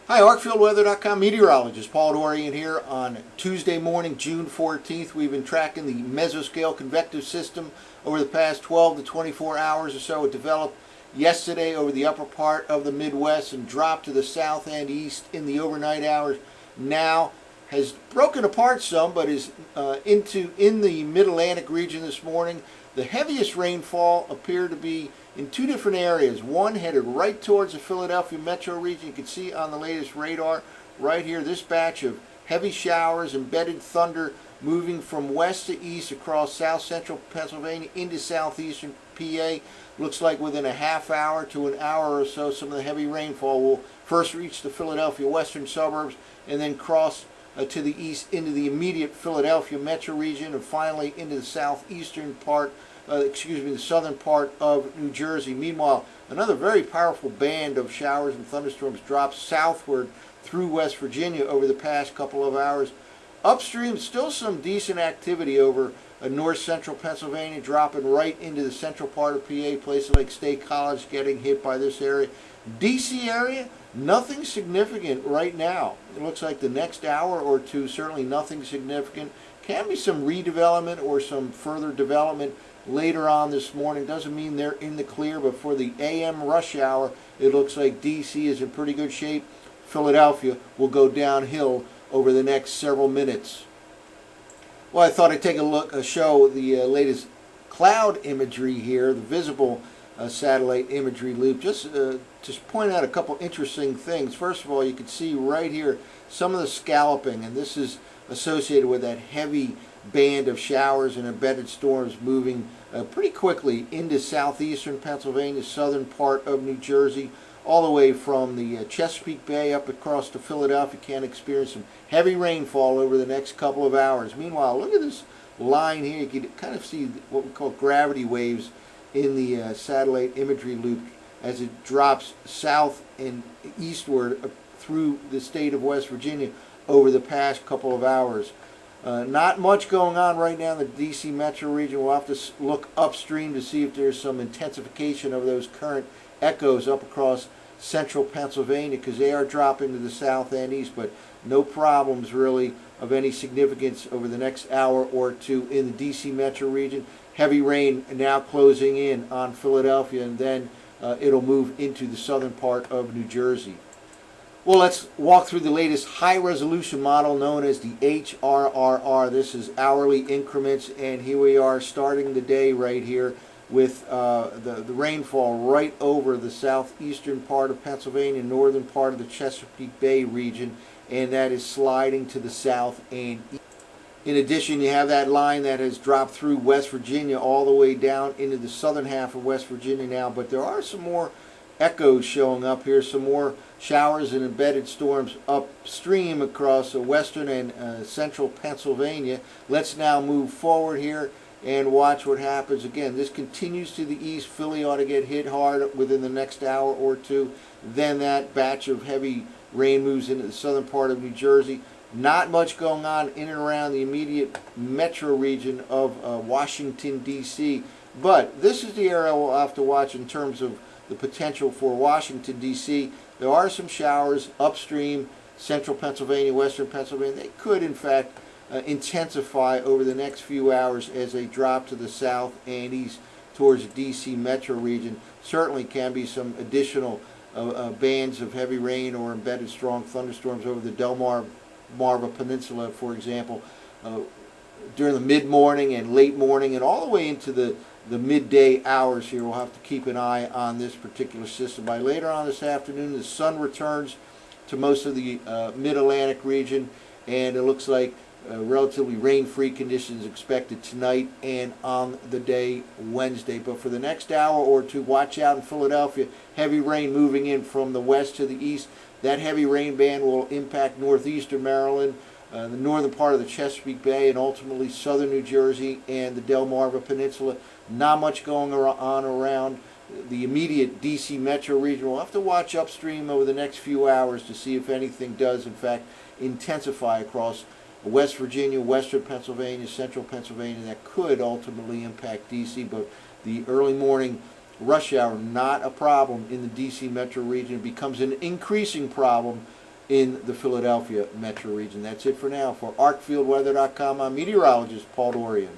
Hi, ArcfieldWeather.com meteorologist Paul Dorian here on Tuesday morning, June 14th. We've been tracking the mesoscale convective system over the past 12 to 24 hours or so. It developed yesterday over the upper part of the Midwest and dropped to the south and east in the overnight hours. Now has broken apart some, but is in the mid-Atlantic region this morning. The heaviest rainfall appeared to be in two different areas. One headed right towards the Philadelphia metro region. You can see on the latest radar right here this batch of heavy showers, embedded thunder moving from west to east across south central Pennsylvania into southeastern PA. Looks like within a half hour to an hour or so, some of the heavy rainfall will first reach the Philadelphia western suburbs and then cross to the east into the immediate Philadelphia metro region and finally into the southeastern part, the southern part of New Jersey. Meanwhile, another very powerful band of showers and thunderstorms dropped southward through West Virginia over the past couple of hours. Upstream, still some decent activity over north central Pennsylvania, dropping right into the central part of PA, places like State College getting hit by this area. DC area, nothing significant right now. It looks like the next hour or two, certainly nothing significant. Can be some redevelopment or some further development later on this morning. Doesn't mean they're in the clear, but for the AM rush hour, it looks like DC is in pretty good shape. Philadelphia will go downhill over the next several minutes. Well, I thought I'd take a look, show the latest cloud imagery here, the visible satellite imagery loop. Just point out a couple interesting things. First of all, you can see right here some of the scalloping, and this is associated with that heavy band of showers and embedded storms moving pretty quickly into southeastern Pennsylvania, southern part of New Jersey, all the way from the Chesapeake Bay up across to Philadelphia. Can experience some heavy rainfall over the next couple of hours. Meanwhile, look at this line here. You can kind of see what we call gravity waves in the satellite imagery loop as it drops south and eastward through the state of West Virginia over the past couple of hours. Not much going on right now in the DC metro region. We'll have to look upstream to see if there's some intensification of those current echoes up across central Pennsylvania, because they are dropping to the south and east, but no problems really of any significance over the next hour or two in the DC metro region. Heavy rain now closing in on Philadelphia, and then it'll move into the southern part of New Jersey. Well, let's walk through the latest high-resolution model known as the HRRR. This is hourly increments, and here we are starting the day right here with the rainfall right over the southeastern part of Pennsylvania, northern part of the Chesapeake Bay region, and that is sliding to the south and east. In addition, you have that line that has dropped through West Virginia all the way down into the southern half of West Virginia now, but there are some more echoes showing up here, some more showers and embedded storms upstream across western and central Pennsylvania. Let's now move forward here and watch what happens. Again, this continues to the east. Philly ought to get hit hard within the next hour or two. Then that batch of heavy rain moves into the southern part of New Jersey. Not much going on in and around the immediate metro region of Washington, D.C. But this is the area we'll have to watch in terms of the potential for Washington, D.C. There are some showers upstream, central Pennsylvania, western Pennsylvania. They could, in fact, intensify over the next few hours as they drop to the south and east towards the D.C. metro region. Certainly can be some additional bands of heavy rain or embedded strong thunderstorms over the Delmarva Peninsula, for example, during the mid-morning and late morning and all the way into the midday hours here. We'll have to keep an eye on this particular system. By later on this afternoon, the sun returns to most of the mid-Atlantic region, and it looks like relatively rain-free conditions expected tonight and on the day Wednesday. But for the next hour or two, watch out in Philadelphia. Heavy rain moving in from the west to the east. That heavy rain band will impact northeastern Maryland, the northern part of the Chesapeake Bay, and ultimately southern New Jersey and the Delmarva Peninsula. Not much going on around the immediate D.C. metro region. We'll have to watch upstream over the next few hours to see if anything does, in fact, intensify across West Virginia, western Pennsylvania, central Pennsylvania. That could ultimately impact D.C., but the early morning rush hour, not a problem in the D.C. metro region. It becomes an increasing problem in the Philadelphia metro region. That's it for now. For ArcfieldWeather.com, I'm meteorologist Paul Dorian.